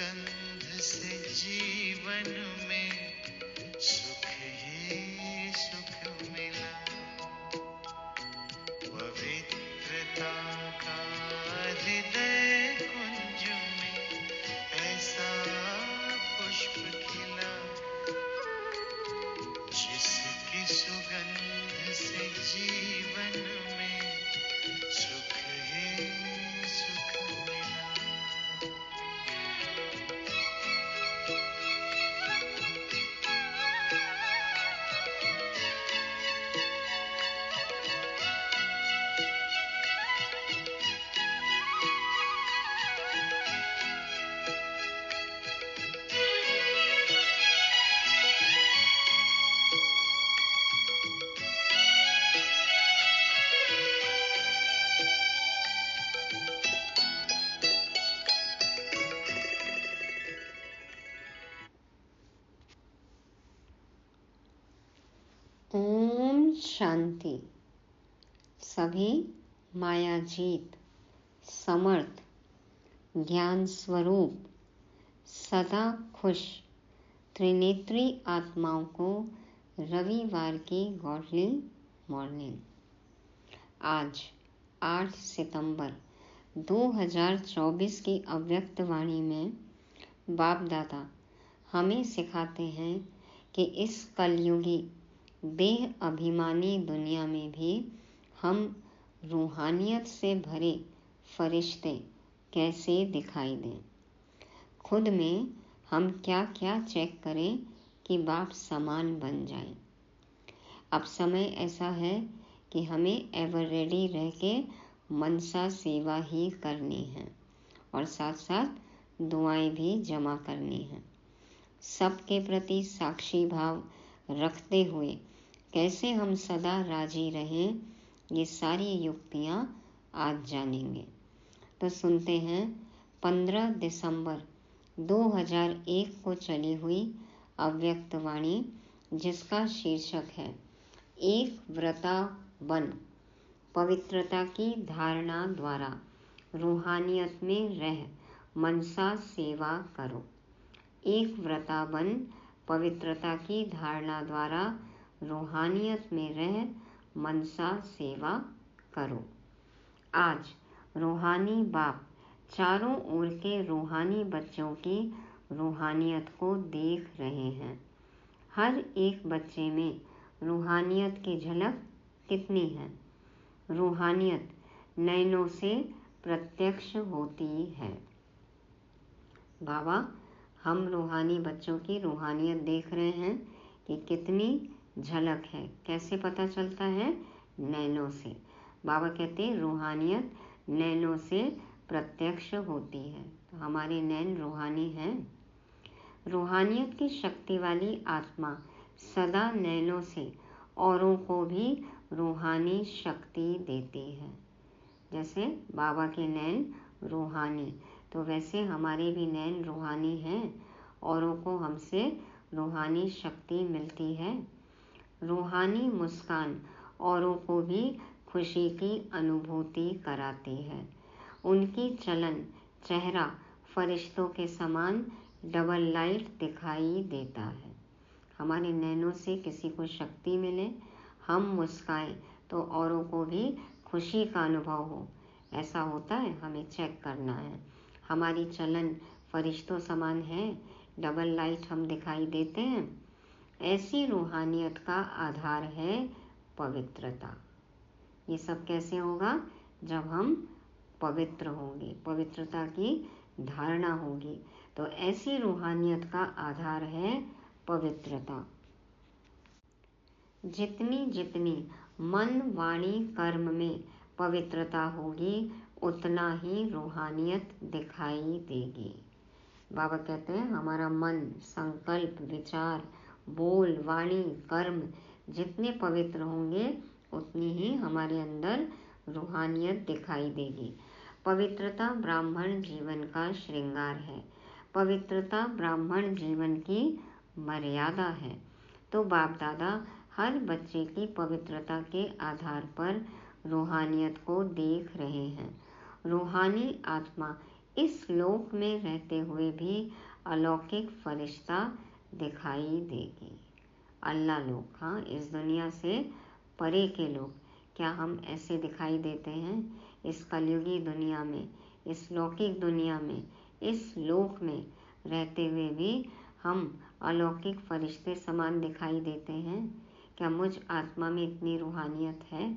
सुगंध से जीवन में सुख ही सुख मिला। पवित्रता का हृदय कुंज में ऐसा पुष्प खिला, जिसकी सुगंध से जीवन में सुख ही सुख मिला। ओम शांति। सभी मायाजीत, समर्थ, ज्ञान स्वरूप, सदा खुश त्रिनेत्री आत्माओं को रविवार की गॉडली मॉर्निंग। आज 8 सितंबर 2024 की अव्यक्त वाणी में बाप दादा हमें सिखाते हैं कि इस कलयुगी देह अभिमानी दुनिया में भी हम रूहानियत से भरे फरिश्ते कैसे दिखाई दें। खुद में हम क्या क्या चेक करें कि बाप समान बन जाएं। अब समय ऐसा है कि हमें एवर रेडी रह के मनसा सेवा ही करनी है और साथ साथ दुआएं भी जमा करनी है। सबके प्रति साक्षी भाव रखते हुए कैसे हम सदा राजी रहें, ये सारी युक्तियां आज जानेंगे। तो सुनते हैं 15 दिसंबर 2001 को चली हुई अव्यक्त वाणी, जिसका शीर्षक है एक व्रता बन, पवित्रता की धारणा द्वारा रूहानियत में रह मनसा सेवा करो। एक व्रता बन, पवित्रता की धारणा द्वारा रूहानियत में रह मनसा सेवा करो। आज रूहानी बाप चारों ओर के रूहानी बच्चों की रूहानियत को देख रहे हैं। हर एक बच्चे में रूहानियत की झलक कितनी है? रूहानियत नयनों से प्रत्यक्ष होती है। बाबा, हम रूहानी बच्चों की रूहानियत देख रहे हैं कि कितनी झलक है। कैसे पता चलता है? नैनों से। बाबा कहते हैं रूहानियत नैनों से प्रत्यक्ष होती है। तो हमारे नैन रूहानी हैं। रूहानियत की शक्ति वाली आत्मा सदा नैनों से औरों को भी रूहानी शक्ति देती है। जैसे बाबा के नैन रूहानी, तो वैसे हमारे भी नैन रूहानी हैं। औरों को हमसे रूहानी शक्ति मिलती है। रूहानी मुस्कान औरों को भी खुशी की अनुभूति कराती है। उनकी चलन चेहरा फरिश्तों के समान डबल लाइट दिखाई देता है। हमारे नैनों से किसी को शक्ति मिले, हम मुस्काएं तो औरों को भी खुशी का अनुभव हो। ऐसा होता है, हमें चेक करना है। हमारी चलन फरिश्तों समान है, डबल लाइट हम दिखाई देते हैं। ऐसी रूहानियत का आधार है पवित्रता। ये सब कैसे होगा? जब हम पवित्र होंगे, पवित्रता की धारणा होगी। तो ऐसी रूहानियत का आधार है पवित्रता। जितनी जितनी मन वाणी कर्म में पवित्रता होगी, उतना ही रूहानियत दिखाई देगी। बाबा कहते हैं हमारा मन, संकल्प, विचार, बोल, वाणी, कर्म जितने पवित्र होंगे, उतनी ही हमारे अंदर रूहानियत दिखाई देगी। पवित्रता ब्राह्मण जीवन का श्रृंगार है। पवित्रता ब्राह्मण जीवन की मर्यादा है। तो बाप दादा हर बच्चे की पवित्रता के आधार पर रूहानियत को देख रहे हैं। रूहानी आत्मा इस लोक में रहते हुए भी अलौकिक फरिश्ता दिखाई देगी। अल्लाह लोक, हाँ, इस दुनिया से परे के लोग, क्या हम ऐसे दिखाई देते हैं? इस कलयुगी दुनिया में, इस लौकिक दुनिया में, इस लोक में रहते हुए भी हम अलौकिक फरिश्ते समान दिखाई देते हैं? क्या मुझ आत्मा में इतनी रूहानियत है?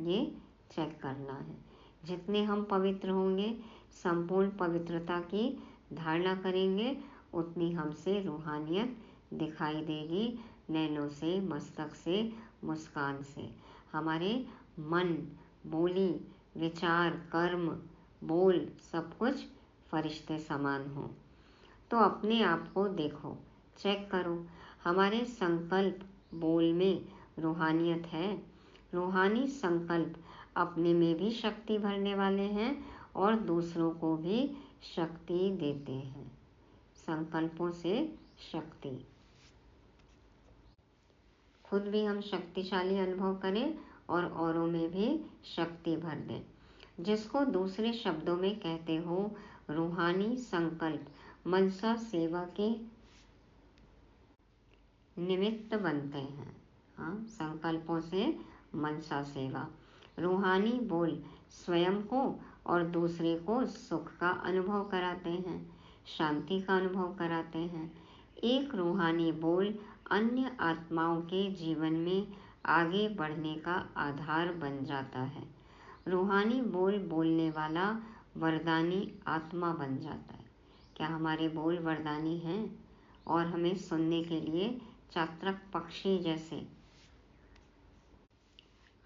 ये चेक करना है। जितने हम पवित्र होंगे, संपूर्ण पवित्रता की धारणा करेंगे, उतनी हमसे रूहानियत दिखाई देगी। नैनों से, मस्तक से, मुस्कान से हमारे मन, बोली, विचार, कर्म, बोल सब कुछ फरिश्ते समान हो। तो अपने आप को देखो, चेक करो, हमारे संकल्प, बोल में रूहानियत है? रूहानी संकल्प अपने में भी शक्ति भरने वाले हैं और दूसरों को भी शक्ति देते हैं। संकल्पों से शक्ति, खुद भी हम शक्तिशाली अनुभव करें और औरों में भी शक्ति भर दें। जिसको दूसरे शब्दों में कहते हो रूहानी संकल्प, मनसा सेवा के निमित्त बनते हैं। हाँ, संकल्पों से मनसा सेवा। रूहानी बोल स्वयं को और दूसरे को सुख का अनुभव कराते हैं, शांति का अनुभव कराते हैं। एक रूहानी बोल अन्य आत्माओं के जीवन में आगे बढ़ने का आधार बन जाता है। रूहानी बोल बोलने वाला वरदानी आत्मा बन जाता है। क्या हमारे बोल वरदानी हैं और हमें सुनने के लिए चातक पक्षी जैसे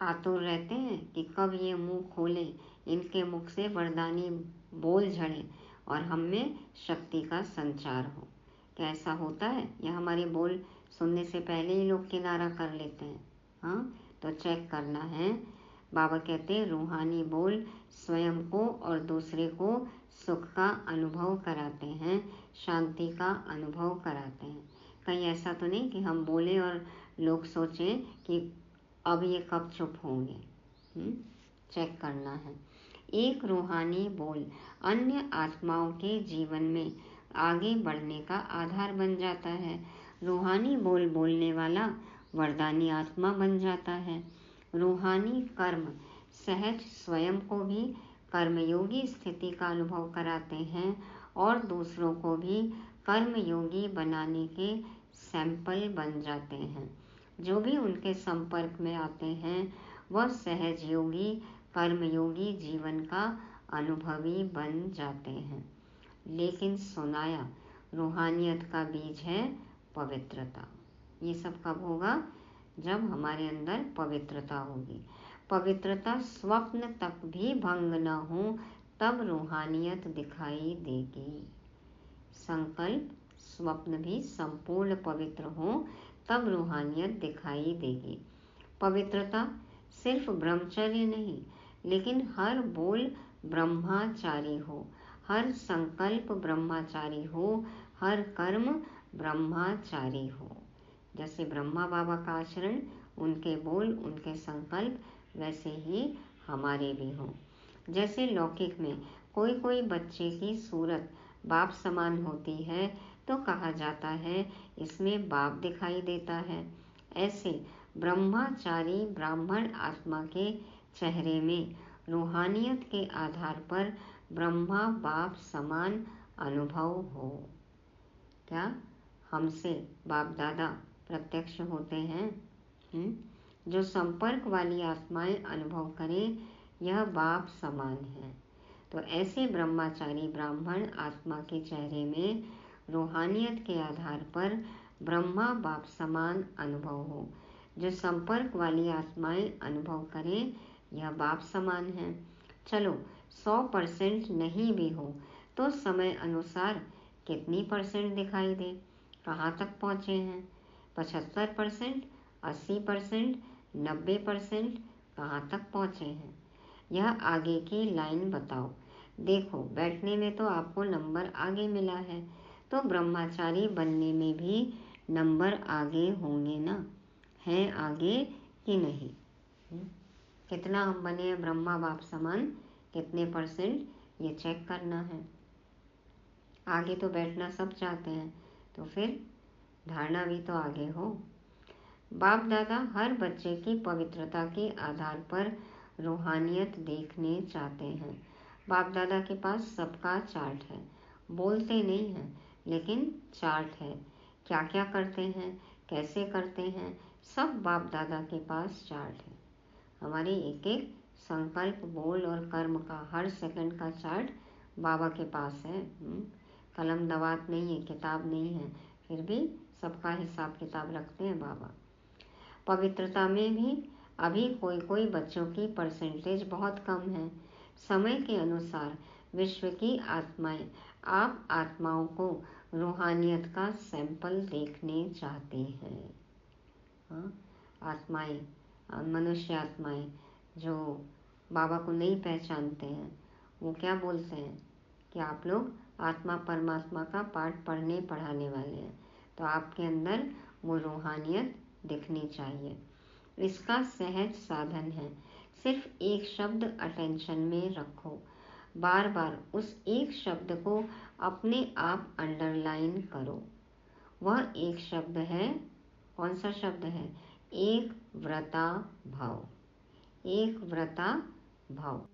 आतुर रहते हैं कि कब ये मुंह खोले, इनके मुख से वरदानी बोल झड़े और हम में शक्ति का संचार हो? क्या ऐसा होता है या हमारे बोल सुनने से पहले ही लोग किनारा कर लेते हैं? हाँ, तो चेक करना है। बाबा कहते हैं रूहानी बोल स्वयं को और दूसरे को सुख का अनुभव कराते हैं, शांति का अनुभव कराते हैं। कहीं ऐसा तो नहीं कि हम बोले और लोग सोचें कि अब ये कब चुप होंगे? चेक करना है। एक रूहानी बोल अन्य आत्माओं के जीवन में आगे बढ़ने का आधार बन जाता है। रूहानी बोल बोलने वाला वरदानी आत्मा बन जाता है। रूहानी कर्म सहज स्वयं को भी कर्मयोगी स्थिति का अनुभव कराते हैं और दूसरों को भी कर्मयोगी बनाने के सैंपल बन जाते हैं। जो भी उनके संपर्क में आते हैं वह सहज योगी, कर्मयोगी जीवन का अनुभवी बन जाते हैं। लेकिन सुनाया रूहानियत का बीज है पवित्रता। ये सब कब होगा? जब हमारे अंदर पवित्रता होगी। पवित्रता स्वप्न तक भी भंग न हो तब रूहानियत दिखाई देगी। संकल्प स्वप्न भी संपूर्ण पवित्र हो तब रूहानियत दिखाई देगी। पवित्रता सिर्फ ब्रह्मचर्य नहीं, लेकिन हर बोल ब्रह्मचारी हो, हर संकल्प ब्रह्मचारी हो, हर कर्म ब्रह्मचारी हो। जैसे ब्रह्मा बाबा का आचरण, उनके बोल, उनके संकल्प वैसे ही हमारे भी हों। जैसे लौकिक में कोई कोई बच्चे की सूरत बाप समान होती है तो कहा जाता है इसमें बाप दिखाई देता है। ऐसे ब्रह्मचारी ब्राह्मण आत्मा के चेहरे में रूहानियत के आधार पर ब्रह्मा बाप समान अनुभव हो। क्या हमसे बाप दादा प्रत्यक्ष होते हैं? जो संपर्क वाली आत्माएं अनुभव करें यह बाप समान है। तो ऐसे ब्रह्मचारी ब्राह्मण आत्मा के चेहरे में रूहानियत के आधार पर ब्रह्मा बाप समान अनुभव हो। जो संपर्क वाली आत्माएं अनुभव करें यह बाप समान है। चलो 100% नहीं भी हो तो समय अनुसार कितनी % दिखाई दे? कहाँ तक पहुँचे हैं? 75%, 80%, 90%, कहाँ तक पहुँचे हैं? यह आगे की लाइन बताओ। देखो, बैठने में तो आपको नंबर आगे मिला है, तो ब्रह्मचारी बनने में भी नंबर आगे होंगे ना? हैं आगे कि नहीं? कितना हम बने हैं ब्रह्मा बाप समान, कितने %? ये चेक करना है। आगे तो बैठना सब चाहते हैं, तो फिर धारणा भी तो आगे हो। बाप दादा हर बच्चे की पवित्रता के आधार पर रूहानियत देखने चाहते हैं। बाप दादा के पास सबका चार्ट है, बोलते नहीं हैं लेकिन चार्ट है। क्या क्या करते हैं, कैसे करते हैं, सब बाप दादा के पास चार्ट है। हमारे एक एक संकल्प, बोल और कर्म का हर सेकंड का चार्ट बाबा के पास है। कलम दवात नहीं है, किताब नहीं है, फिर भी सबका हिसाब किताब रखते हैं बाबा। पवित्रता में भी अभी कोई कोई बच्चों की परसेंटेज बहुत कम है। समय के अनुसार विश्व की आत्माएं, आप आत्माओं को रूहानियत का सैंपल देखने चाहती हैं। आत्माएं, मनुष्य आत्माएं जो बाबा को नहीं पहचानते हैं, वो क्या बोलते हैं कि आप लोग आत्मा परमात्मा का पाठ पढ़ने पढ़ाने वाले हैं, तो आपके अंदर वो रूहानियत दिखनी चाहिए। इसका सहज साधन है, सिर्फ एक शब्द अटेंशन में रखो। बार बार उस एक शब्द को अपने आप अंडरलाइन करो। वह एक शब्द है, कौन सा शब्द है? एक व्रता भाव। एक व्रता भाव,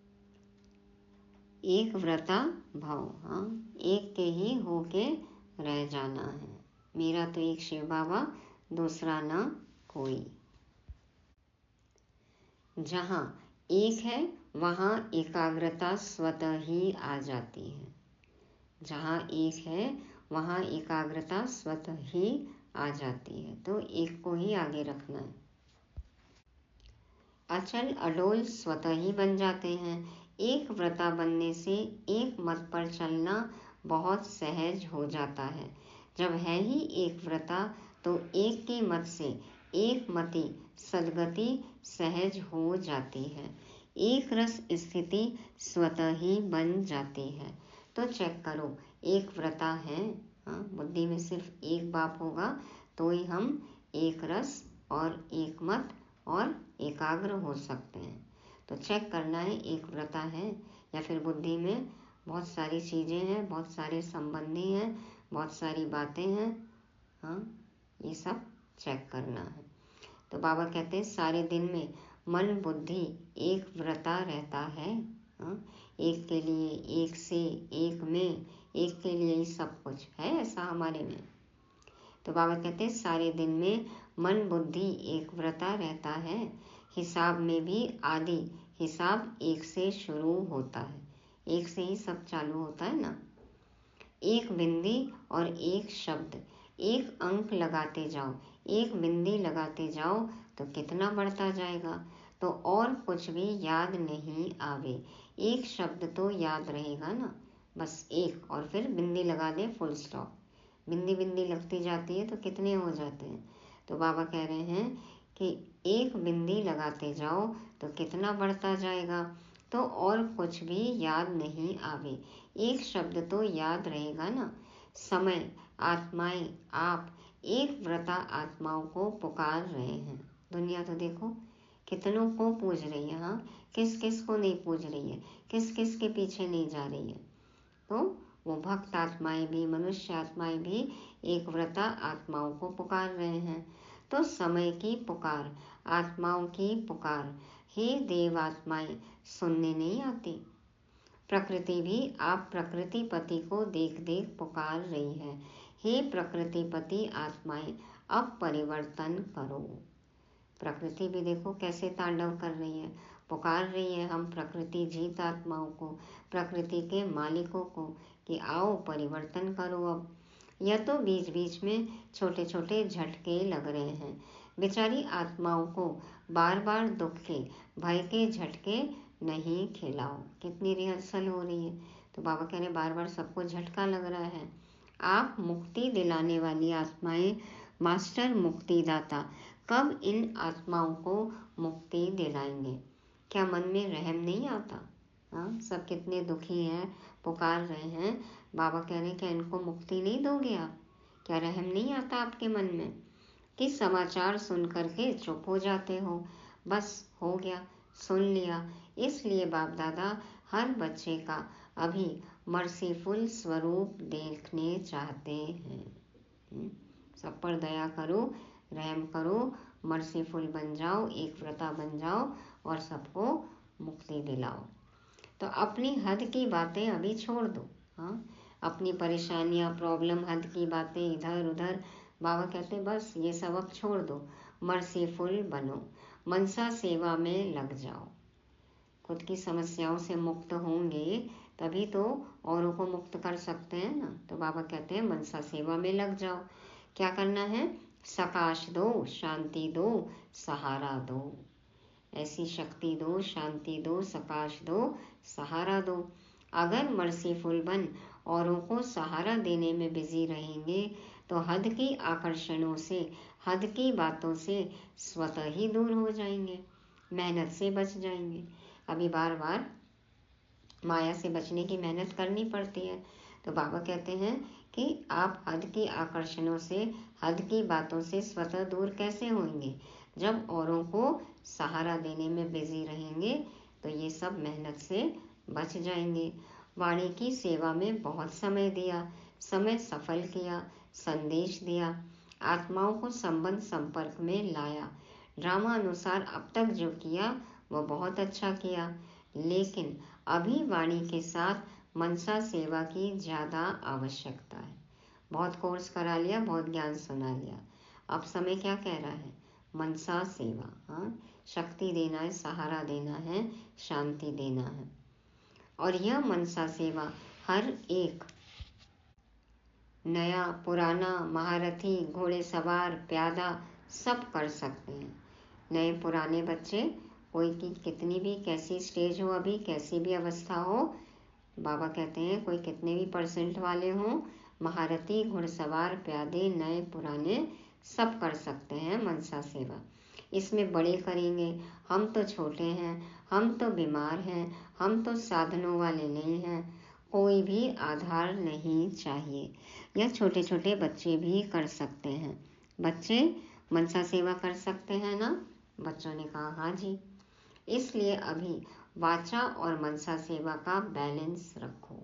एक व्रता भाव। हाँ, एक के ही होके रह जाना है। मेरा तो एक शिव बाबा, दूसरा ना कोई। जहाँ एक है वहाँ एकाग्रता स्वतः ही आ जाती है। जहाँ एक है वहाँ एकाग्रता स्वतः ही आ जाती है। तो एक को ही आगे रखना है। अचल अडोल स्वतः ही बन जाते हैं। एक व्रता बनने से एक मत पर चलना बहुत सहज हो जाता है। जब है ही एक व्रता तो एक के मत से एक मति सदगति सहज हो जाती है। एक रस स्थिति स्वतः ही बन जाती है। तो चेक करो, एक व्रता है। बुद्धि में सिर्फ एक बाप होगा तो ही हम एक रस और एक मत और एकाग्र हो सकते हैं। तो चेक करना है, एक व्रता है या फिर बुद्धि में बहुत सारी चीज़ें हैं, बहुत सारे संबंधी हैं, बहुत सारी बातें हैं। ये सब चेक करना है। तो बाबा कहते हैं सारे दिन में मन बुद्धि एक व्रता रहता है। एक के लिए, एक से, एक में, एक के लिए ही सब कुछ है, ऐसा हमारे में। तो बाबा कहते हैं सारे दिन में मन बुद्धि एक व्रता रहता है। हिसाब में भी आदि हिसाब एक से शुरू होता है, एक से ही सब चालू होता है ना। एक बिंदी और एक शब्द, एक अंक लगाते जाओ, एक बिंदी लगाते जाओ तो कितना बढ़ता जाएगा। तो और कुछ भी याद नहीं आवे, एक शब्द तो याद रहेगा ना, बस एक, और फिर बिंदी लगा दे, फुल स्टॉप। बिंदी बिंदी लगती जाती है तो कितने हो जाते हैं। तो बाबा कह रहे हैं कि एक बिंदी लगाते जाओ तो कितना बढ़ता जाएगा। तो और कुछ भी याद नहीं आवे, एक शब्द तो याद रहेगा ना। समय, आत्माएं, आप एक व्रता आत्माओं को पुकार रहे हैं। दुनिया तो देखो कितनों को पूज रही है। किस किस को नहीं पूज रही है, किस किस के पीछे नहीं जा रही है। तो वो भक्त आत्माएं भी, मनुष्य आत्माएं भी एक व्रता आत्माओं को पुकार रहे हैं। तो समय की पुकार, आत्माओं की पुकार, हे देव आत्माएं सुनने नहीं आती। प्रकृति भी आप प्रकृतिपति को देख देख पुकार रही है। हे प्रकृतिपति आत्माएं अब परिवर्तन करो। प्रकृति भी देखो कैसे तांडव कर रही है, पुकार रही है हम प्रकृति जीत आत्माओं को, प्रकृति के मालिकों को कि आओ परिवर्तन करो। अब यह तो बीच बीच में छोटे छोटे झटके लग रहे हैं। बेचारी आत्माओं को बार बार दुख के, भय के झटके नहीं खिलाओ। कितनी रिहर्सल हो रही है। तो बाबा कह रहे बार बार सबको झटका लग रहा है। आप मुक्ति दिलाने वाली आत्माएं, मास्टर मुक्तिदाता कब इन आत्माओं को मुक्ति दिलाएंगे। क्या मन में रहम नहीं आता? सब कितने दुखी हैं, पुकार रहे हैं। बाबा कह रहे हैं क्या इनको मुक्ति नहीं दोगे आप? क्या रहम नहीं आता आपके मन में कि समाचार सुन करके चुप हो जाते हो? बस हो गया, सुन लिया। इसलिए बाप दादा हर बच्चे का अभी मर्सीफुल स्वरूप देखने चाहते हैं। सब पर दया करो, रहम करो, मर्सीफुल बन जाओ, एक व्रता बन जाओ और सबको मुक्ति दिलाओ। तो अपनी हद की बातें अभी छोड़ दो। हाँ, अपनी परेशानियां, प्रॉब्लम, हद की बातें इधर उधर, बाबा कहते बस ये सब अब छोड़ दो, मर्सीफुल बनो, मनसा सेवा में लग जाओ। खुद की समस्याओं से मुक्त होंगे तभी तो औरों को मुक्त कर सकते हैं ना। तो बाबा कहते हैं मनसा सेवा में लग जाओ। क्या करना है? सकाश दो, शांति दो, सहारा दो। ऐसी शक्ति दो, शांति दो, सकाश दो, सहारा दो। अगर मर्सीफुल बन औरों को सहारा देने में बिजी रहेंगे तो हद की आकर्षणों से, हद की बातों से स्वतः ही दूर हो जाएंगे, मेहनत से बच जाएंगे। अभी बार बार माया से बचने की मेहनत करनी पड़ती है। तो बाबा कहते हैं कि आप हद की आकर्षणों से, हद की बातों से स्वतः दूर कैसे होंगे? जब औरों को सहारा देने में बिजी रहेंगे तो ये सब मेहनत से बच जाएंगे। वाणी की सेवा में बहुत समय दिया, समय सफल किया, संदेश दिया, आत्माओं को संबंध संपर्क में लाया। ड्रामा अनुसार अब तक जो किया वो बहुत अच्छा किया, लेकिन अभी वाणी के साथ मनसा सेवा की ज़्यादा आवश्यकता है। बहुत कोर्स करा लिया, बहुत ज्ञान सुना लिया, अब समय क्या कह रहा है? मनसा सेवा। हाँ, शक्ति देना है, सहारा देना है, शांति देना है। और यह मनसा सेवा हर एक, नया पुराना, महारथी, घोड़ेसवार, प्यादा सब कर सकते हैं। नए पुराने बच्चे, कोई की कितनी भी कैसी स्टेज हो, अभी कैसी भी अवस्था हो, बाबा कहते हैं कोई कितने भी परसेंट वाले हों, महारथी, घुड़सवार, प्यादे, नए पुराने सब कर सकते हैं मनसा सेवा। इसमें बड़े करेंगे, हम तो छोटे हैं, हम तो बीमार हैं, हम तो साधनों वाले नहीं हैं, कोई भी आधार नहीं चाहिए। यह छोटे छोटे बच्चे भी कर सकते हैं। बच्चे मनसा सेवा कर सकते हैं ना? बच्चों ने कहा हाँ जी। इसलिए अभी वाचा और मनसा सेवा का बैलेंस रखो।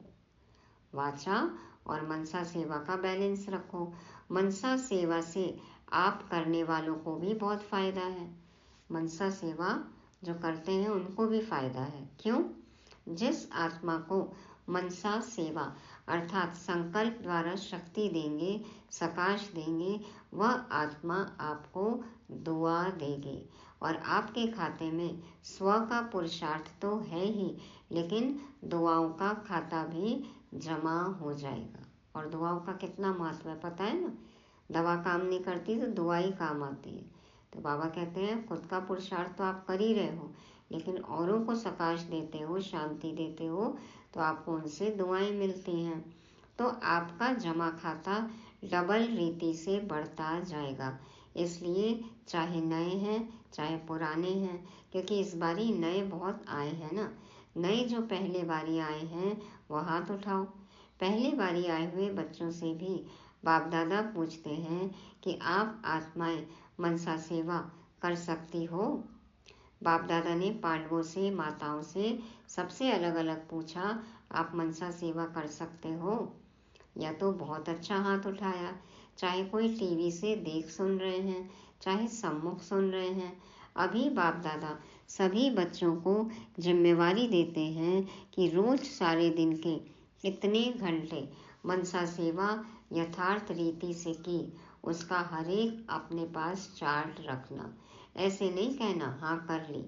वाचा और मनसा सेवा का बैलेंस रखो। मनसा सेवा से आप करने वालों को भी बहुत फायदा है। मनसा सेवा जो करते हैं उनको भी फायदा है। क्यों? जिस आत्मा को मनसा सेवा अर्थात संकल्प द्वारा शक्ति देंगे, सकाश देंगे, वह आत्मा आपको दुआ देगी और आपके खाते में स्व का पुरुषार्थ तो है ही, लेकिन दुआओं का खाता भी जमा हो जाएगा। और दुआओं का कितना महत्व है पता है ना? दवा काम नहीं करती तो दुआ ही काम आती है। तो बाबा कहते हैं खुद का पुरुषार्थ तो आप कर ही रहे हो, लेकिन औरों को सकाश देते हो, शांति देते हो, तो आपको उनसे दुआएं मिलती हैं। तो आपका जमा खाता डबल रीति से बढ़ता जाएगा। इसलिए चाहे नए हैं चाहे पुराने हैं, क्योंकि इस बारी नए बहुत आए हैं ना। नए जो पहले बारी आए हैं वो हाथ उठाओ। पहले बारी आए हुए बच्चों से भी बाप दादा पूछते हैं कि आप आत्माएं मनसा सेवा कर सकती हो? बाप दादा ने पांडवों से, माताओं से सबसे अलग अलग पूछा, आप मनसा सेवा कर सकते हो? या तो बहुत अच्छा हाथ उठाया। चाहे कोई टीवी से देख सुन रहे हैं, चाहे सम्मुख सुन रहे हैं, अभी बाप दादा सभी बच्चों को जिम्मेवारी देते हैं कि रोज सारे दिन के कितने घंटे मनसा सेवा यथार्थ रीति से की, उसका हर एक अपने पास चार्ट रखना। ऐसे नहीं कहना हाँ कर ली,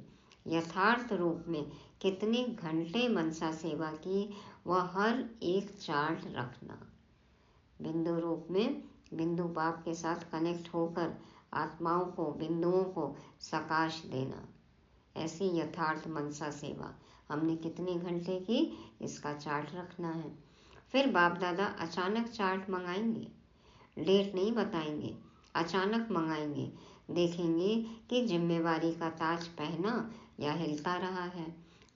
यथार्थ रूप में कितने घंटे मनसा सेवा की वह हर एक चार्ट रखना। बिंदु रूप में बिंदु बाप के साथ कनेक्ट होकर आत्माओं को, बिंदुओं को सकाश देना। ऐसी यथार्थ मनसा सेवा हमने कितने घंटे की, इसका चार्ट रखना है। फिर बाप दादा अचानक चार्ट मंगाएंगे, डेट नहीं बताएंगे, अचानक मंगाएंगे, देखेंगे कि जिम्मेवारी का ताज पहना या हिलता रहा है।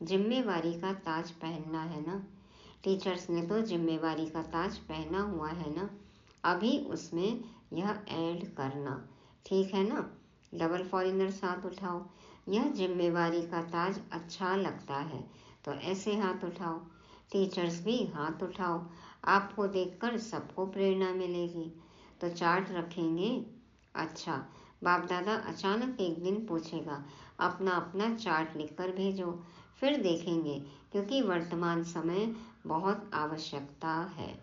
जिम्मेवारी का ताज पहनना है ना। टीचर्स ने तो जिम्मेवारी का ताज पहना हुआ है ना, अभी उसमें यह ऐड करना, ठीक है ना? डबल फॉरेनर हाथ उठाओ। यह जिम्मेवारी का ताज अच्छा लगता है तो ऐसे हाथ उठाओ। टीचर्स भी हाथ उठाओ, आपको देखकर सबको प्रेरणा मिलेगी। तो चार्ट रखेंगे। अच्छा, बाप दादा अचानक एक दिन पूछेगा, अपना अपना चार्ट लिखकर भेजो। फिर देखेंगे, क्योंकि वर्तमान समय बहुत आवश्यकता है।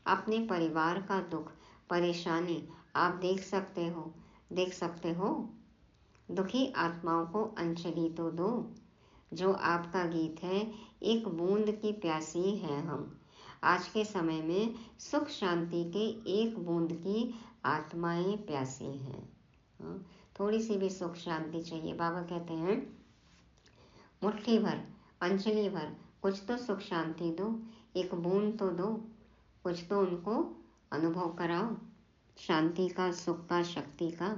अपने परिवार का दुख परेशानी आप देख सकते हो। दुखी आत्माओं को अंजलि तो दो। जो आपका गीत है, एक बूंद की प्यासी है हम। आज के समय में सुख शांति के एक बूंद की आत्माएं प्यासी हैं। थोड़ी सी भी सुख शांति चाहिए। बाबा कहते हैं, मुट्ठी भर, अंजलि भर कुछ तो सुख शांति दो, एक बूंद तो दो, कुछ तो उनको अनुभव कराओ, शांति का, सुख का, शक्ति का।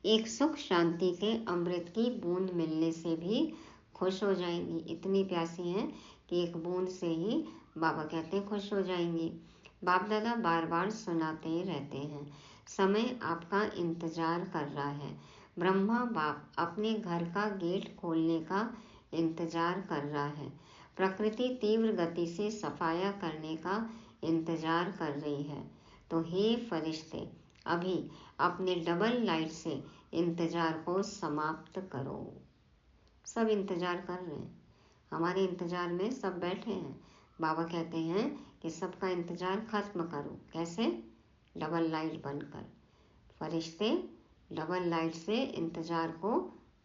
एक सुख शांति के अमृत की बूंद मिलने से भी खुश हो जाएंगी। इतनी प्यासी हैं कि एक बूंद से ही बाबा कहते हैं खुश हो जाएंगी। बाप दादा बार बार सुनाते रहते हैं, समय आपका इंतजार कर रहा है। ब्रह्मा बाप अपने घर का गेट खोलने का इंतजार कर रहा है। प्रकृति तीव्र गति से सफाया करने का इंतजार कर रही है। तो हे फरिश्ते, अभी अपने डबल लाइट से इंतजार को समाप्त करो। सब इंतजार कर रहे हैं, हमारे इंतजार में सब बैठे हैं। बाबा कहते हैं कि सबका इंतजार खत्म करो। कैसे? डबल लाइट बनकर। फरिश्ते, डबल लाइट से इंतजार को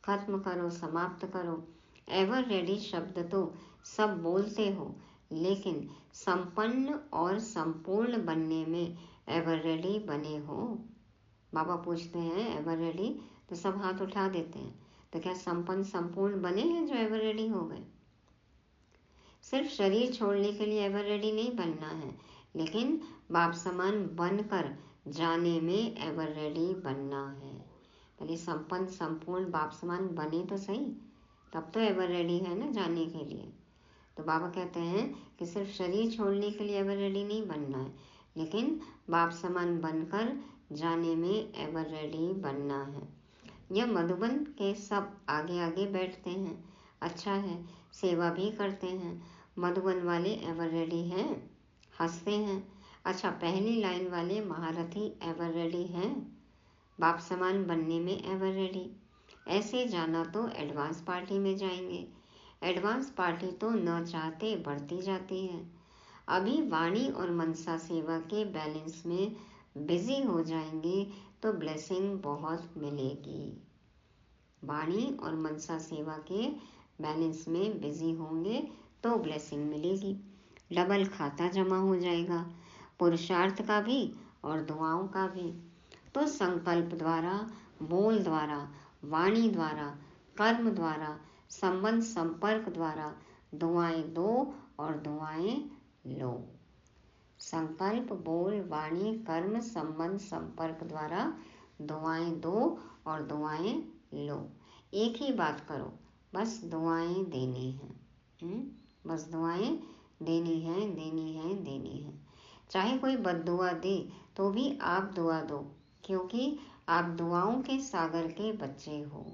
खत्म करो, समाप्त करो। एवर रेडी शब्द तो सब बोलते हो, लेकिन संपन्न और संपूर्ण बनने में एवर रेडी बने हो? बाबा पूछते हैं एवर रेडी, तो सब हाथ उठा देते हैं। तो क्या संपन्न संपूर्ण बने हैं जो एवर रेडी हो गए? सिर्फ शरीर छोड़ने के लिए एवर रेडी नहीं बनना है, लेकिन बाप समान बनकर जाने में एवर रेडी बनना है। पहले संपन्न संपूर्ण बाप समान बने तो सही, तब तो एवर रेडी है ना जाने के लिए। तो बाबा कहते हैं कि सिर्फ शरीर छोड़ने के लिए एवर रेडी नहीं बनना है, लेकिन बाप समान बनकर जाने में एवर रेडी बनना है। यह मधुबन के सब आगे आगे बैठते हैं, अच्छा है, सेवा भी करते हैं। मधुबन वाले एवर रेडी हैं, हंसते हैं। अच्छा, पहली लाइन वाले महारथी एवर रेडी हैं, बाप समान बनने में एवर रेडी। ऐसे जाना तो एडवांस पार्टी में जाएंगे। एडवांस पार्टी तो न चाहते बढ़ती जाती है। अभी वाणी और मनसा सेवा के बैलेंस में बिजी हो जाएंगे तो ब्लेसिंग बहुत मिलेगी। वाणी और मनसा सेवा के बैलेंस में बिजी होंगे तो ब्लेसिंग मिलेगी। डबल खाता जमा हो जाएगा, पुरुषार्थ का भी और दुआओं का भी। तो संकल्प द्वारा, बोल द्वारा, वाणी द्वारा, कर्म द्वारा, संबंध संपर्क द्वारा दुआएं दो और दुआएं लो। संकल्प, बोल, वाणी, कर्म, संबंध संपर्क द्वारा दुआएं दो और दुआएं लो। एक ही बात करो, बस दुआएं देनी हैं। बस दुआएं देनी है, देनी है, देनी है। चाहे कोई बद्दुआ दे तो भी आप दुआ दो, क्योंकि आप दुआओं के सागर के बच्चे हो।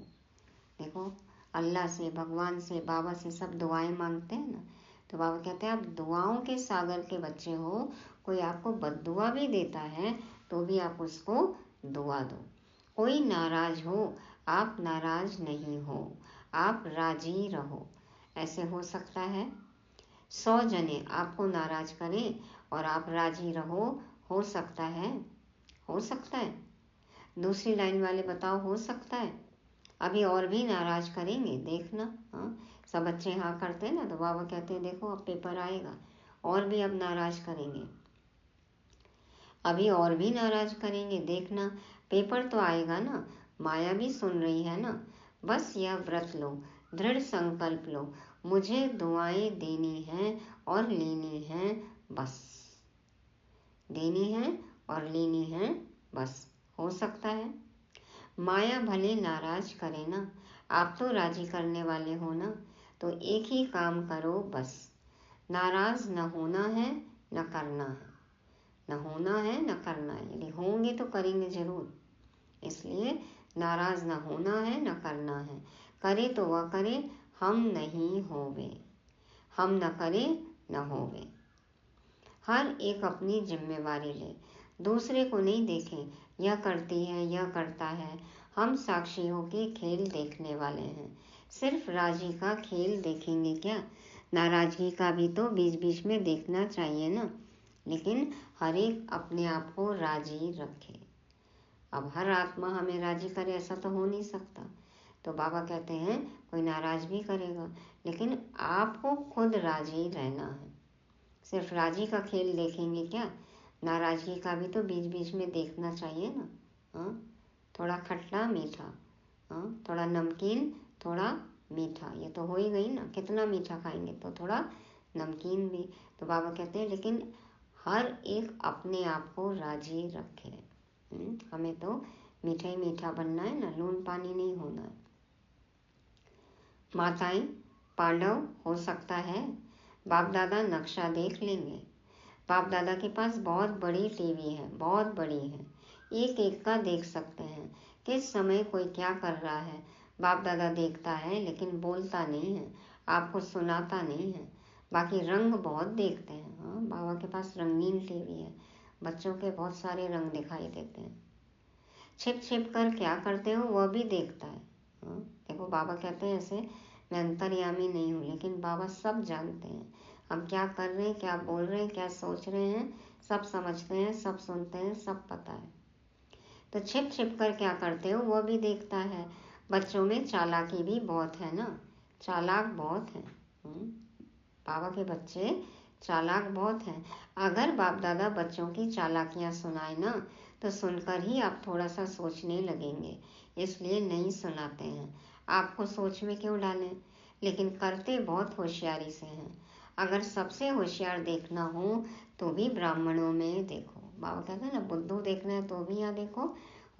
देखो, अल्लाह से, भगवान से, बाबा से सब दुआएं मांगते हैं ना। तो बाबा कहते हैं आप दुआओं के सागर के बच्चे हो। कोई आपको बद्दुआ भी देता है तो भी आप उसको दुआ दो। कोई नाराज हो, आप नाराज नहीं हो, आप राजी रहो। ऐसे हो सकता है 100 जने आपको नाराज करें और आप राजी रहो, हो सकता है? हो सकता है? दूसरी लाइन वाले बताओ, हो सकता है? अभी और भी नाराज करेंगे, देखना। हाँ, सब बच्चे हाँ करते हैं ना, तो बाबा कहते हैं देखो अब पेपर आएगा, और भी अब नाराज करेंगे, अभी और भी नाराज करेंगे, देखना पेपर तो आएगा ना। माया भी सुन रही है ना। बस यह व्रत लो, दृढ़ संकल्प लो, मुझे दुआएं देनी है और लेनी है, बस देनी है और लेनी है, बस। हो सकता है माया भले नाराज करे ना, आप तो राजी करने वाले हो ना। तो एक ही काम करो बस, नाराज न होना है न करना है, न होना है न करना है। यदि होंगे तो करेंगे जरूर, इसलिए नाराज न होना है न करना है। करे तो वह करे, हम नहीं होवे, हम न करें न होवे। हर एक अपनी जिम्मेवारी ले, दूसरे को नहीं देखें, यह करती है, यह करता है। हम साक्षियों के खेल देखने वाले हैं। सिर्फ राजी का खेल देखेंगे क्या? नाराजगी का भी तो बीच बीच में देखना चाहिए ना। लेकिन हर एक अपने आप को राजी रखे। अब हर आत्मा हमें राजी करे ऐसा तो हो नहीं सकता। तो बाबा कहते हैं कोई नाराज भी करेगा, लेकिन आपको खुद राजी रहना है। सिर्फ राजी का खेल देखेंगे क्या? नाराजगी का भी तो बीच बीच में देखना चाहिए ना। हाँ, थोड़ा खट्टा मीठा, हाँ, थोड़ा नमकीन, थोड़ा मीठा, ये तो हो ही गई ना। कितना मीठा खाएंगे तो थोड़ा नमकीन भी। तो बाबा कहते हैं लेकिन हर एक अपने आप को राजी रखे। हमें तो मीठा ही मीठा बनना है ना, लून पानी नहीं होना है। माताएं पांडव हो सकता है। बाप दादा नक्शा देख लेंगे। बाप दादा के पास बहुत बड़ी टीवी है, बहुत बड़ी है, एक एक का देख सकते हैं किस समय कोई क्या कर रहा है। बाप दादा देखता है लेकिन बोलता नहीं है, आपको सुनाता नहीं है। बाकी रंग बहुत देखते हैं। हाँ, बाबा के पास रंगीन टीवी है, बच्चों के बहुत सारे रंग दिखाई देते हैं। छिप छिप कर क्या करते हो वह भी देखता है। हाँ, देखो बाबा कहते हैं ऐसे मैं अंतर्यामी नहीं हूँ, लेकिन बाबा सब जानते हैं। हम क्या कर रहे हैं, क्या बोल रहे हैं, क्या सोच रहे हैं, सब समझते हैं, सब सुनते हैं, सब पता है। तो छिप छिप कर क्या करते हो वह भी देखता है। बच्चों में चालाकी भी बहुत है ना, चालाक बहुत है। बाबा के बच्चे चालाक बहुत हैं। अगर बाप दादा बच्चों की चालाकियाँ सुनाए ना, तो सुनकर ही आप थोड़ा सा सोचने लगेंगे, इसलिए नहीं सुनाते हैं। आपको सोच में क्यों डालें, लेकिन करते बहुत होशियारी से हैं। अगर सबसे होशियार देखना हो तो भी ब्राह्मणों में देखो। बाबा कहते हैं ना, बुद्धू देखना है तो भी यहाँ देखो,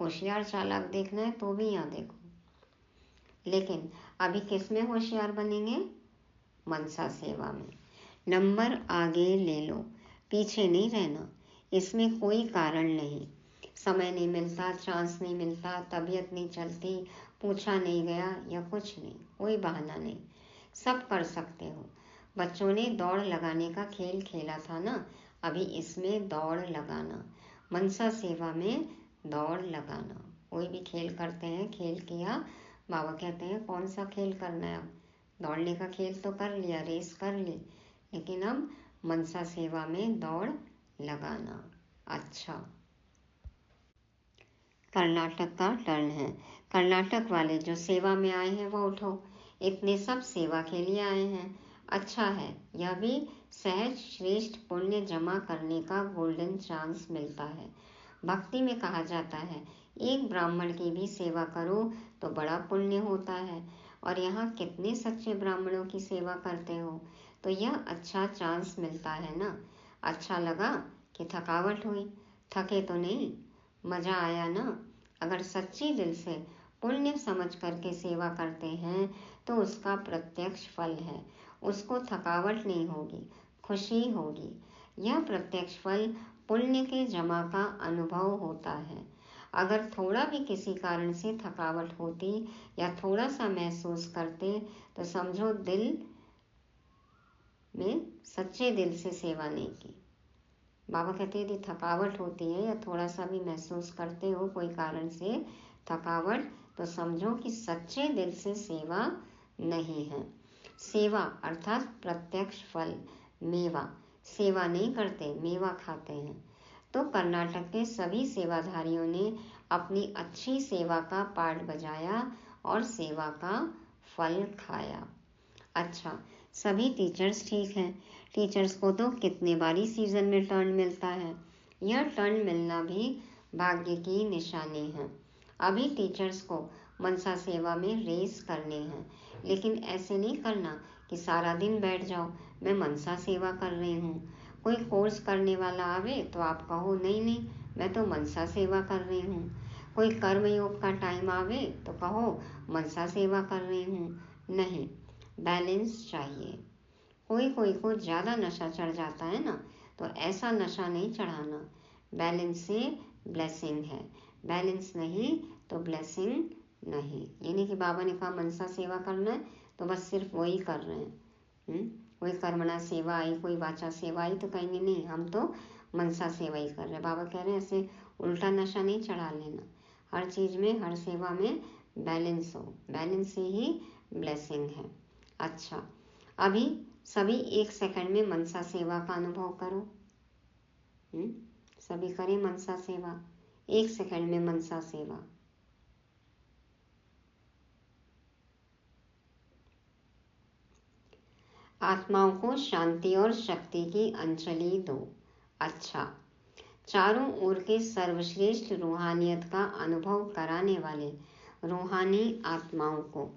होशियार चालाक देखना है तो भी यहाँ देखो। लेकिन अभी किस में होशियार बनेंगे? मनसा सेवा में। नंबर आगे ले लो, पीछे नहीं रहना। इसमें कोई कारण नहीं, समय नहीं मिलता, चांस नहीं मिलता, तबीयत नहीं चलती, पूछा नहीं गया या कुछ नहीं, कोई बहाना नहीं, सब कर सकते हो। बच्चों ने दौड़ लगाने का खेल खेला था ना, अभी इसमें दौड़ लगाना, मनसा सेवा में दौड़ लगाना। कोई भी खेल करते हैं, खेल किया, बाबा कहते हैं कौन सा खेल करना है। अब दौड़ने का खेल तो कर लिया, रेस कर ली, लेकिन अब मनसा सेवा में दौड़ लगाना। अच्छा, कर्नाटक का टर्न है। कर्नाटक वाले जो सेवा में आए हैं वो उठो, इतने सब सेवा के लिए आए हैं। अच्छा है, यह भी सहज श्रेष्ठ पुण्य जमा करने का गोल्डन चांस मिलता है। भक्ति में कहा जाता है एक ब्राह्मण की भी सेवा करो तो बड़ा पुण्य होता है, और यहाँ कितने सच्चे ब्राह्मणों की सेवा करते हो, तो यह अच्छा चांस मिलता है ना। अच्छा लगा कि थकावट हुई? थके तो नहीं, मजा आया ना। अगर सच्ची दिल से पुण्य समझ करके सेवा करते हैं तो उसका प्रत्यक्ष फल है, उसको थकावट नहीं होगी, खुशी होगी। यह प्रत्यक्ष फल पुण्य के जमा का अनुभव होता है। अगर थोड़ा भी किसी कारण से थकावट होती या थोड़ा सा महसूस करते तो समझो दिल में सच्चे दिल से सेवा नहीं की। बाबा कहते हैं यदि थकावट होती है या थोड़ा सा भी महसूस करते हो कोई कारण से थकावट, तो समझो कि सच्चे दिल से सेवा नहीं है। सेवा अर्थात प्रत्यक्ष फल, मेवा। सेवा नहीं करते, मेवा खाते हैं। तो कर्नाटक के सभी सेवाधारियों ने अपनी अच्छी सेवा का पाठ बजाया और सेवा का फल खाया। अच्छा, सभी टीचर्स ठीक हैं। टीचर्स को तो कितने बारी सीजन में टर्न मिलता है। यह टर्न मिलना भी भाग्य की निशानी है। अभी टीचर्स को मनसा सेवा में रेस करने हैं, लेकिन ऐसे नहीं करना कि सारा दिन बैठ जाओ मैं मनसा सेवा कर रही हूँ। कोई कोर्स करने वाला आवे तो आप कहो नहीं नहीं मैं तो मनसा सेवा कर रही हूँ। कोई कर्मयोग का टाइम आवे तो कहो मनसा सेवा कर रही हूँ। नहीं, बैलेंस चाहिए। कोई कोई को ज़्यादा नशा चढ़ जाता है ना, तो ऐसा नशा नहीं चढ़ाना। बैलेंस से ब्लेसिंग है, बैलेंस नहीं तो ब्लेसिंग नहीं। यानी कि बाबा ने कहा मनसा सेवा करना है तो बस सिर्फ वही कर रहे हैं। कोई कर्मणा सेवा आई, कोई वाचा सेवा आई तो कहेंगे नहीं हम तो मनसा सेवा ही कर रहे हैं। बाबा कह रहे हैं ऐसे उल्टा नशा नहीं चढ़ा लेना, हर चीज में, हर सेवा में बैलेंस हो, बैलेंस से ही ब्लेसिंग है। अच्छा, अभी सभी 1 सेकंड में मनसा सेवा का अनुभव करो। सभी करें मनसा सेवा, 1 सेकंड में मनसा सेवा। आत्माओं को शांति और शक्ति की अंजलि दो। अच्छा, चारों ओर के सर्वश्रेष्ठ रूहानियत का अनुभव कराने वाले रूहानी आत्माओं को,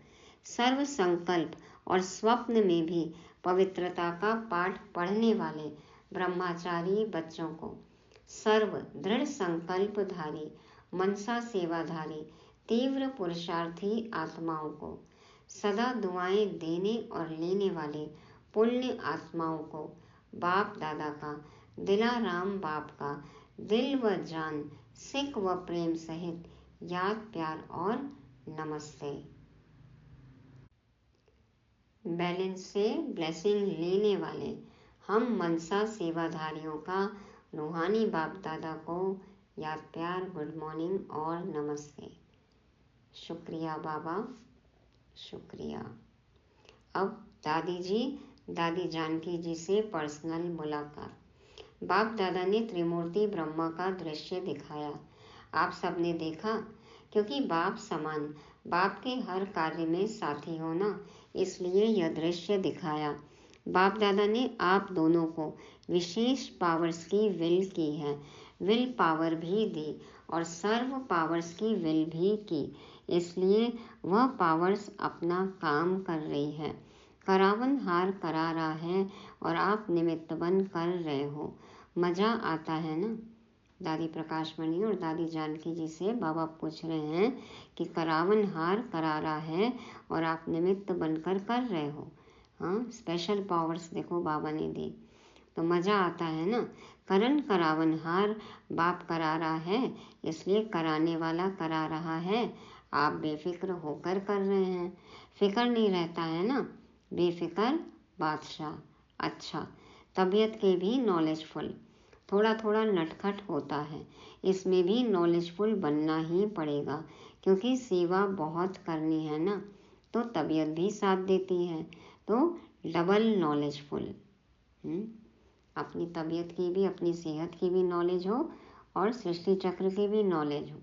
सर्व संकल्प और स्वप्न में भी पवित्रता का पाठ पढ़ने वाले ब्रह्मचारी बच्चों को, सर्व दृढ़ संकल्पधारी मनसा सेवाधारी तीव्र पुरुषार्थी आत्माओं को, सदा दुआएं देने और लेने वाले पुण्य आत्माओं को, बाप दादा का, दिलाराम बाप का दिल व जान, सिख व प्रेम सहित याद, प्यार और नमस्ते। बैलेंस से ब्लेसिंग लेने वाले हम मनसा सेवाधारियों का रूहानी बाप दादा को याद, प्यार, गुड मॉर्निंग और नमस्ते। शुक्रिया बाबा, शुक्रिया। अब दादी जी, दादी जानकी जी से पर्सनल मुलाकात। बाप दादा ने त्रिमूर्ति ब्रह्मा का दृश्य दिखाया। आप सबने देखा, क्योंकि बाप समान, बाप के हर कार्य में साथी हो ना, इसलिए यह दृश्य दिखाया। बाप दादा ने आप दोनों को विशेष पावर्स की विल की है, विल पावर भी दी और सर्व पावर्स की विल भी की, इसलिए वह पावर्स अपना काम कर रही है। करावन हार करा रहा है और आप निमित्त बन कर रहे हो। मजा आता है ना। दादी प्रकाशमणि और दादी जानकी जी से बाबा पूछ रहे हैं कि करावन हार करा रहा है और आप निमित्त बनकर कर रहे हो। हाँ, स्पेशल पावर्स देखो बाबा ने दी, तो मजा आता है ना। करण करावन हार बाप करा रहा है, इसलिए कराने वाला करा रहा है, आप बेफिक्र होकर कर रहे हैं। फिक्र नहीं रहता है ना, बेफिक्र बादशाह। अच्छा, तबीयत के भी नॉलेजफुल, थोड़ा थोड़ा नटखट होता है, इसमें भी नॉलेजफुल बनना ही पड़ेगा, क्योंकि सेवा बहुत करनी है ना, तो तबीयत भी साथ देती है, तो डबल नॉलेजफुल। अपनी तबीयत की भी, अपनी सेहत की भी नॉलेज हो और सृष्टि चक्र की भी नॉलेज हो,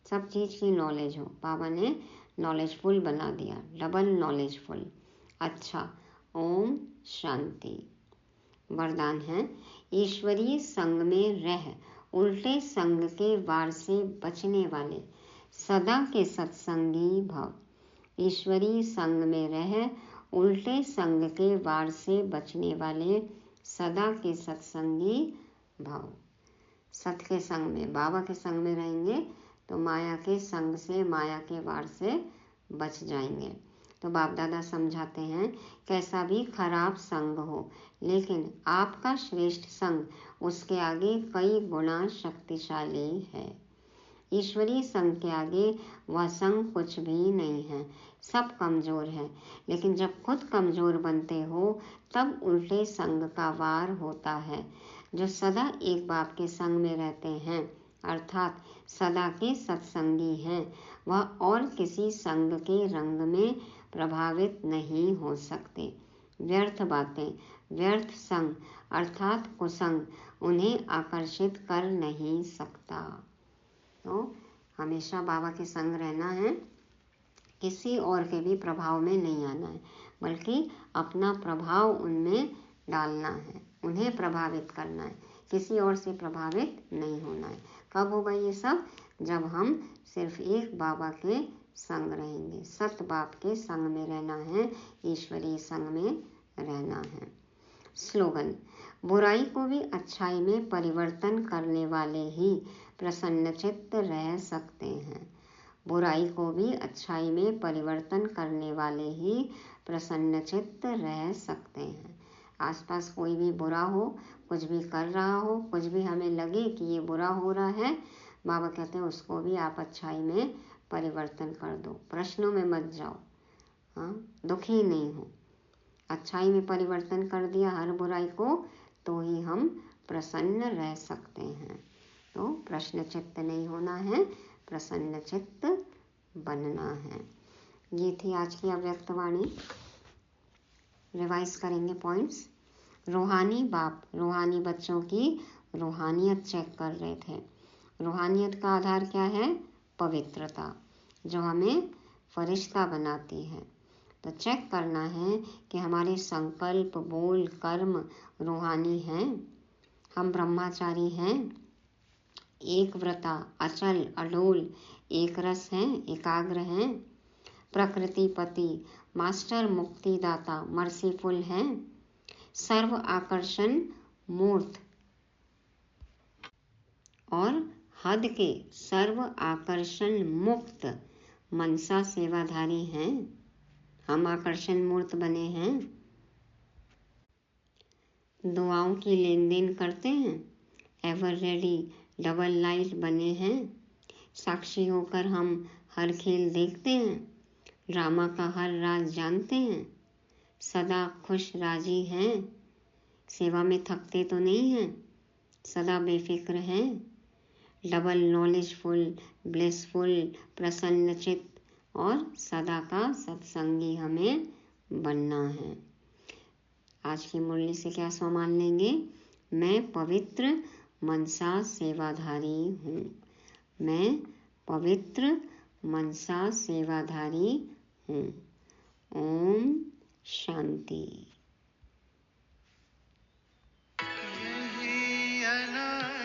सब चीज़ की नॉलेज हो। बाबा ने नॉलेजफुल बना दिया, डबल नॉलेजफुल। अच्छा, ओम शांति। वरदान है, ईश्वरीय संग में रह उल्टे संग के वार से बचने वाले सदा के सत्संगी भव। ईश्वरीय संग में रह उल्टे संग के वार से बचने वाले सदा के सत्संगी भव। सत के संग में, बाबा के संग में रहेंगे तो माया के संग से, माया के वार से बच जाएंगे। तो बाप दादा समझाते हैं, कैसा भी खराब संग हो, लेकिन आपका श्रेष्ठ संग उसके आगे कई गुना शक्तिशाली है। ईश्वरीय संग के आगे वह संग कुछ भी नहीं है, सब कमजोर है। लेकिन जब खुद कमजोर बनते हो तब उल्टे संग का वार होता है। जो सदा एक बाप के संग में रहते हैं, अर्थात सदा के सत्संगी हैं, वह और किसी संग के रंग में प्रभावित नहीं हो सकते। व्यर्थ बातें, व्यर्थ संग अर्थात कुसंग उन्हें आकर्षित कर नहीं सकता। तो हमेशा बाबा के संग रहना है, किसी और के भी प्रभाव में नहीं आना है, बल्कि अपना प्रभाव उनमें डालना है, उन्हें प्रभावित करना है, किसी और से प्रभावित नहीं होना है। कब होगा ये सब? जब हम सिर्फ एक बाबा के संग रहेंगे, सत बाप के संग में रहना है, ईश्वरीय संग में रहना है। स्लोगन, बुराई को भी अच्छाई में परिवर्तन करने वाले ही प्रसन्नचित्त रह सकते हैं। बुराई को भी अच्छाई में परिवर्तन करने वाले ही प्रसन्नचित्त रह सकते हैं। आसपास कोई भी बुरा हो, कुछ भी कर रहा हो, कुछ भी हमें लगे कि ये बुरा हो रहा है, बाबा कहते हैं उसको भी आप अच्छाई में परिवर्तन कर दो, प्रश्नों में मत जाओ, हाँ, दुखी नहीं हो। अच्छाई में परिवर्तन कर दिया हर बुराई को, तो ही हम प्रसन्न रह सकते हैं। तो प्रश्न चित्त नहीं होना है, प्रसन्न चित्त बनना है। ये थी आज की अव्यक्त वाणी। रिवाइज करेंगे पॉइंट्स। रूहानी बाप रूहानी बच्चों की रूहानियत चेक कर रहे थे। रूहानियत का आधार क्या है? पवित्रता, जो हमें फरिश्ता बनाती है। तो चेक करना है कि हमारे संकल्प, बोल, कर्म रूहानी हैं। हम ब्रह्मचारी हैं, एक व्रता, अचल, अडोल, एक रस हैं, एकाग्र हैं। प्रकृतिपति, मास्टर, मुक्तिदाता, मर्सीफुल हैं। सर्व आकर्षण मूर्त और हद के सर्व आकर्षण मुक्त मनसा सेवाधारी हैं। हम आकर्षण मूर्त बने हैं। दुआओं की लेन देन करते हैं। एवर रेडी डबल लाइट बने हैं। साक्षी होकर हम हर खेल देखते हैं। ड्रामा का हर राज जानते हैं। सदा खुश राजी हैं। सेवा में थकते तो नहीं हैं। सदा बेफिक्र हैं। डबल नॉलेजफुल, ब्लिसफुल, प्रसन्नचित्त और सदा का सत्संगी हमें बनना है। आज की मुरली से क्या स्वमान लेंगे? मैं पवित्र मनसा सेवाधारी हूँ। मैं पवित्र मनसा सेवाधारी हूँ। ओम शांति। यही अनादि